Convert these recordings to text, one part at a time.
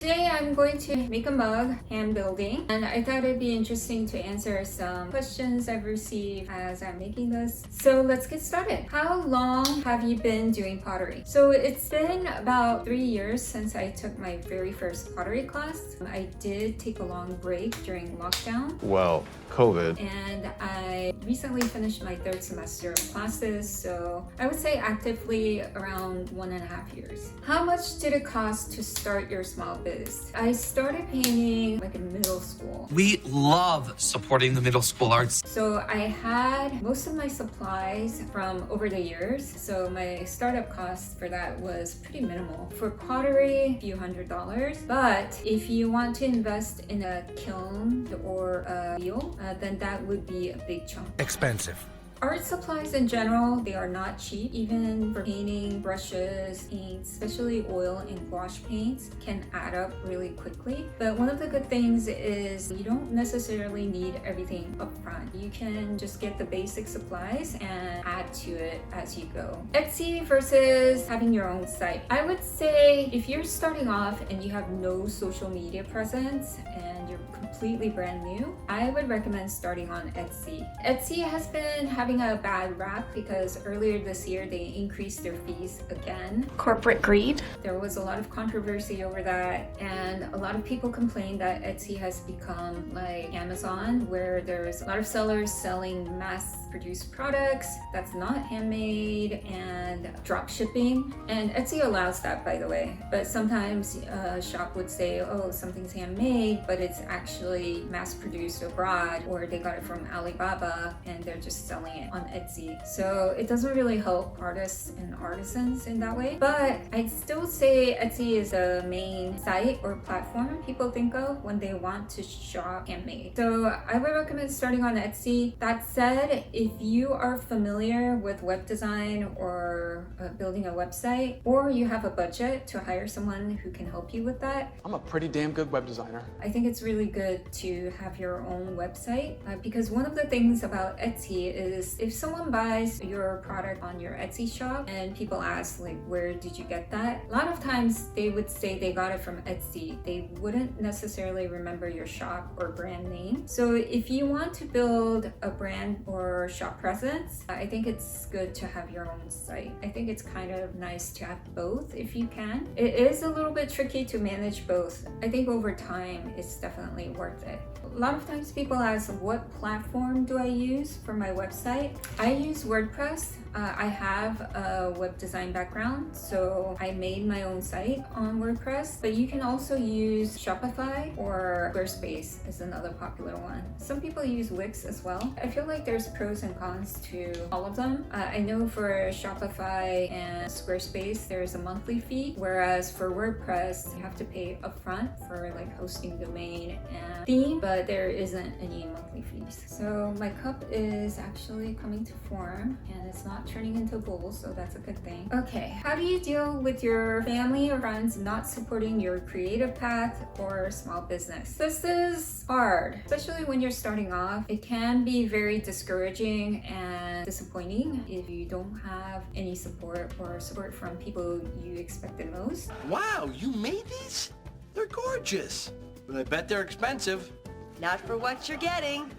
Today I'm going to make a mug, hand building, and I thought it'd be interesting to answer some questions I've received as I'm making this. So let's get started. How long have you been doing pottery? So it's been about 3 years since I took my very first pottery class. I did take a long break during lockdown. Well, COVID. And I recently finished my third semester of classes, so I would say actively around 1.5 years. How much did it cost to start your small business? I started painting like in middle school. We love supporting the middle school arts. So I had most of my supplies from over the years. So my startup cost for that was pretty minimal. For pottery, a few $100s. But if you want to invest in a kiln or a wheel, then that would be a big chunk. Expensive. Art supplies in general, they are not cheap. Even for painting, brushes, inks, especially oil and gouache paints can add up really quickly. But one of the good things is you don't necessarily need everything up front. You can just get the basic supplies and add to it as you go. Etsy versus having your own site. I would say if you're starting off and you have no social media presence and you're completely brand new, I would recommend starting on Etsy. Etsy has been having a bad rap because earlier this year they increased their fees again. Corporate greed. There was a lot of controversy over that, and a lot of people complained that Etsy has become like Amazon, where there's a lot of sellers selling mass-produced products that's not handmade and drop shipping. And Etsy allows that, by the way, but sometimes a shop would say, oh, something's handmade, but it's actually mass-produced abroad, or they got it from Alibaba and they're just selling it on Etsy. So it doesn't really help artists and artisans in that way. But I'd still say Etsy is a main site or platform people think of when they want to shop handmade. So I would recommend starting on Etsy. That said, if you are familiar with web design or building a website, or you have a budget to hire someone who can help you with that, I'm a pretty damn good web designer. I think it's really good to have your own website because one of the things about Etsy is if someone buys your product on your Etsy shop and people ask like, where did you get that? A lot of times they would say they got it from Etsy. They wouldn't necessarily remember your shop or brand name. So if you want to build a brand or shop presence, I think it's good to have your own site. I think it's kind of nice to have both if you can. It is a little bit tricky to manage both. I think over time it's definitely worth it. A lot of times people ask, what platform do I use for my website? I use WordPress. I have a web design background, so I made my own site on WordPress, but you can also use Shopify or Squarespace is another popular one. Some people use Wix as well. I feel like there's pros and cons to all of them. I know for Shopify and Squarespace, there's a monthly fee, whereas for WordPress, you have to pay upfront for like hosting domain and theme, but there isn't any monthly fees. So my cup is actually coming to form and it's not turning into bowls, so that's a good thing. Okay, how do you deal with your family or friends not supporting your creative path or small business? This is hard, especially when you're starting off. It can be very discouraging and disappointing if you don't have any support or support from people you expected most. Wow, you made these? They're gorgeous. But I bet they're expensive. Not for what you're getting.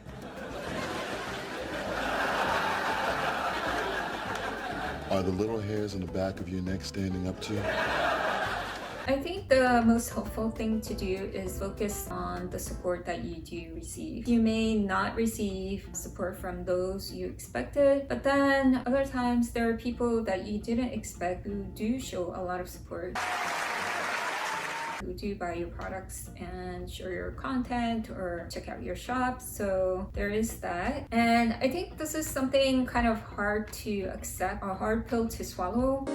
Are the little hairs on the back of your neck standing up too? I think the most helpful thing to do is focus on the support that you do receive. You may not receive support from those you expected, but then other times there are people that you didn't expect who do show a lot of support, who do buy your products and share your content or check out your shop. So there is that. And I think this is something kind of hard to accept, a hard pill to swallow.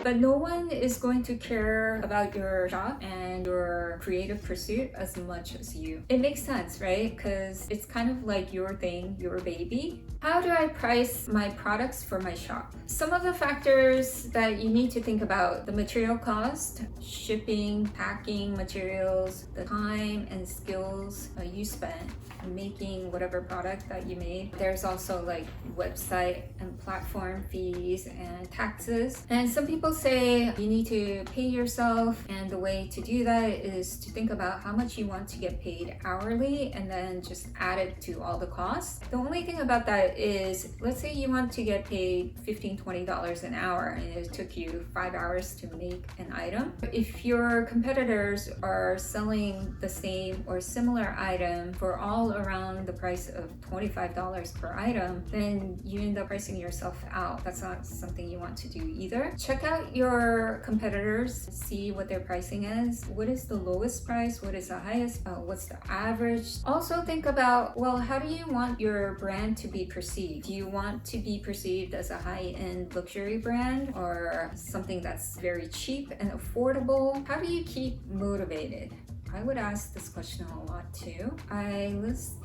But no one is going to care about your shop and your creative pursuit as much as you. It makes sense, right? Because it's kind of like your thing, your baby. How do I price my products for my shop? Some of the factors that you need to think about: the material cost, shipping, packing materials, the time and skills you spent making whatever product that you made. There's also like website and platform fees and taxes. And And some people say you need to pay yourself, and the way to do that is to think about how much you want to get paid hourly and then just add it to all the costs. The only thing about that is, let's say you want to get paid $15-20 an hour and it took you 5 hours to make an item. If your competitors are selling the same or similar item for all around the price of $25 per item, then you end up pricing yourself out. That's not something you want to do either. Check out your competitors, see what their pricing is. What is the lowest price? What is the highest? What's the average? Also think about, well, how do you want your brand to be perceived? Do you want to be perceived as a high-end luxury brand or something that's very cheap and affordable? How do you keep motivated? I would ask this question a lot too. I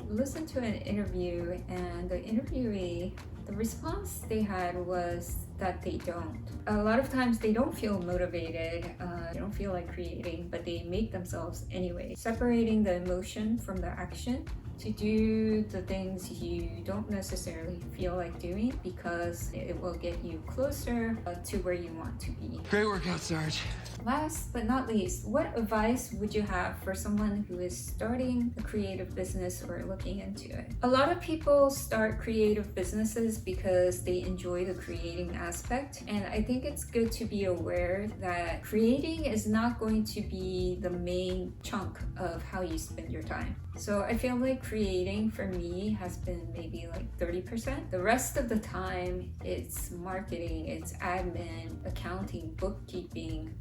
listened to an interview, and the interviewee, the response they had was that they don't. A lot of times they don't feel motivated, they don't feel like creating, but they make themselves anyway. Separating the emotion from the action to do the things you don't necessarily feel like doing because it will get you closer to where you want to be. Great workout, Sarge. Last but not least, what advice would you have for someone who is starting a creative business or looking into it? A lot of people start creative businesses because they enjoy the creating aspect, and I think it's good to be aware that creating is not going to be the main chunk of how you spend your time. So I feel like creating for me has been maybe like 30%. The rest of the time, it's marketing, it's admin, accounting, bookkeeping,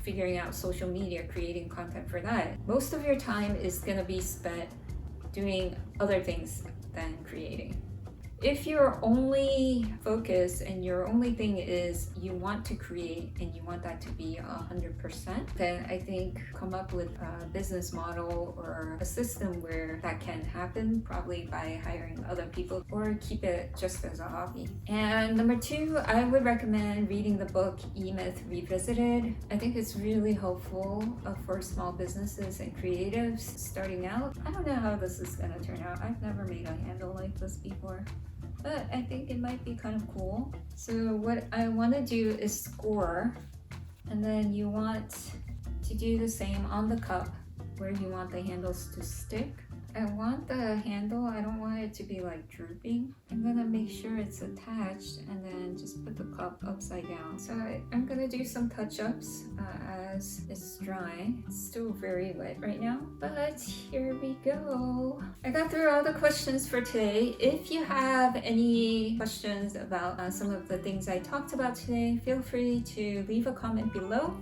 figuring out social media, creating content for that. Most of your time is gonna be spent doing other things than creating. If your only focus and your only thing is you want to create and you want that to be 100%, then I think come up with a business model or a system where that can happen, probably by hiring other people, or keep it just as a hobby. And number 2, I would recommend reading the book E-Myth Revisited. I think it's really helpful for small businesses and creatives starting out. I don't know how this is gonna turn out. I've never made a handle like this before, but I think it might be kind of cool. So what I want to do is score, and then you want to do the same on the cup where you want the handles to stick. I want the handle, I don't want it to be like drooping. I'm gonna make sure it's attached and then just put the cup upside down. So I'm gonna do some touch-ups as it's drying. It's still very wet right now, but here we go. I got through all the questions for today. If you have any questions about some of the things I talked about today, feel free to leave a comment below.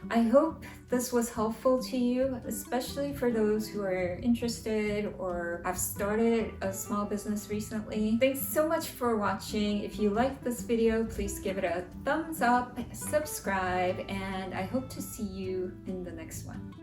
I hope this was helpful to you, especially for those who are interested or have started a small business recently. Thanks so much for watching. If you liked this video, please give it a thumbs up, subscribe, and I hope to see you in the next one.